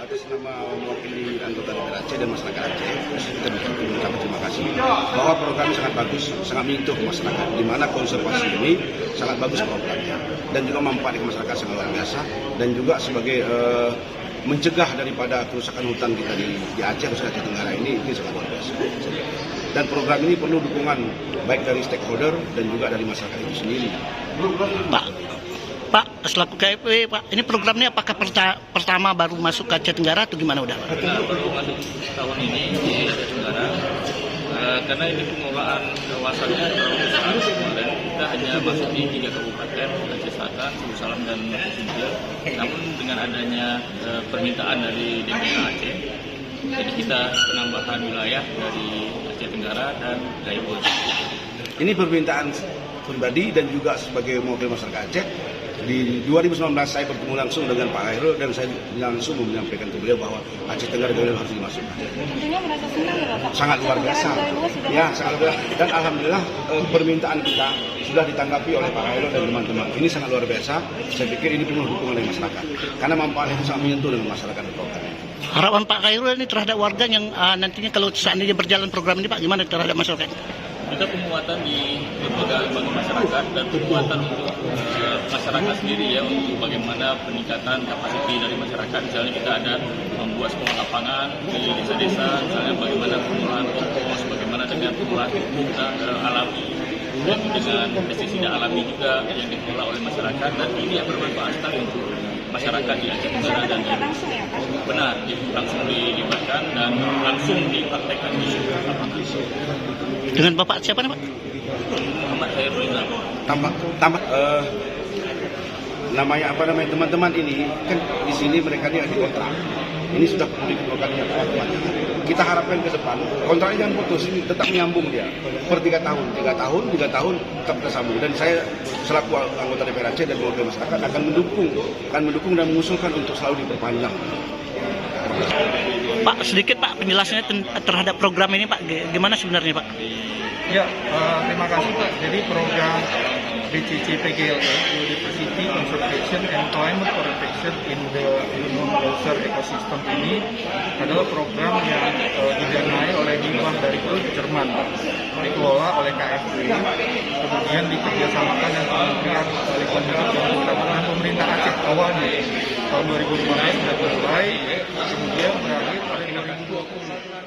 atas nama mewakili anggota DPR Aceh dan masyarakat Aceh, kita mengucapkan terima kasih bahwa program ini sangat bagus, sangat menyentuh masyarakat, di mana konservasi ini sangat bagus programnya dan juga manfaat masyarakat sangat luar biasa dan juga sebagai mencegah daripada kerusakan hutan kita di Aceh, khususnya Aceh Tenggara ini sangat luar biasa. Dan program ini perlu dukungan baik dari stakeholder dan juga dari masyarakat itu sendiri. Pak, selaku KFW, Pak, ini programnya apakah pertama baru masuk ke Aceh Tenggara atau gimana udah? Benar, baru masuk tahun ini di Aceh Tenggara. Karena ini pengelolaan kawasannya terlalu besar. Kemarin kita hanya masuk di 3 kabupaten, Aceh Selatan, Hulu Salam, dan Aceh Singkil. Namun dengan adanya permintaan dari DPR Aceh, jadi kita penambahan wilayah dari Aceh Tenggara dan Daewoo. Ini permintaan pribadi dan juga sebagai mewakili masyarakat Aceh. Di 2019 saya bertemu langsung dengan Pak Khairul dan saya langsung menyampaikan ke beliau bahwa Aceh Tenggara harus dimasukkan. Tentunya merasa senang ya Pak? Sangat luar biasa. Ya, sangat luar biasa. Dan alhamdulillah permintaan kita sudah ditanggapi oleh Pak Khairul dan teman-teman. Ini sangat luar biasa. Saya pikir ini penuh dukungan dari masyarakat. Karena manfaat itu sangat menyentuh dengan masyarakat di program ini. Harapan Pak Khairul ini terhadap warga yang nantinya kalau seandainya berjalan program ini Pak, gimana terhadap masyarakat? Kita penguatan di lembaga masyarakat dan penguatan untuk masyarakat sendiri ya, untuk bagaimana peningkatan kapasiti dari masyarakat. Misalnya kita ada membuat sekolah lapangan di desa-desa, misalnya bagaimana pengolahan kompos, bagaimana dengan pengolahan pupuk alami dan dengan pestisida alami juga yang dikelola oleh masyarakat, dan ini yang bermanfaat sekali untuk masyarakat di Aceh Tenggara dan langsung ya Pak? benar langsung dilibatkan dan langsung dipraktekkan di lapangan. Dengan Bapak siapa nih Pak? Muhammad Khairul Izam. Namanya apa namanya teman-teman ini kan di sini mereka ini ada kontrak. Ini sudah perlu dikeluarkannya teman-teman. Kita harapkan ke depan kontraknya jangan putus, ini tetap nyambung dia per 3 tahun, 3 tahun tetap tersambung. Dan saya selaku anggota DPR Aceh dan mewakili masyarakat akan mendukung dan mengusulkan untuk selalu diperpanjang. Pak, sedikit Pak penjelasannya terhadap program ini Pak, gimana sebenarnya Pak? Ya, terima kasih Pak. Jadi program BCC-PGLE, Biodiversity Conservation and Climate Protection in the Non-Loser Ecosystem ini adalah program yang didanai oleh hibah dari Jerman, dikelola oleh KFW, kemudian dikerjasamakan dengan Kementerian Lingkungan Hidup dan Kehutanan pemerintah Aceh awalnya tahun 2015 sudah mulai, kemudian berakhir pada 2020.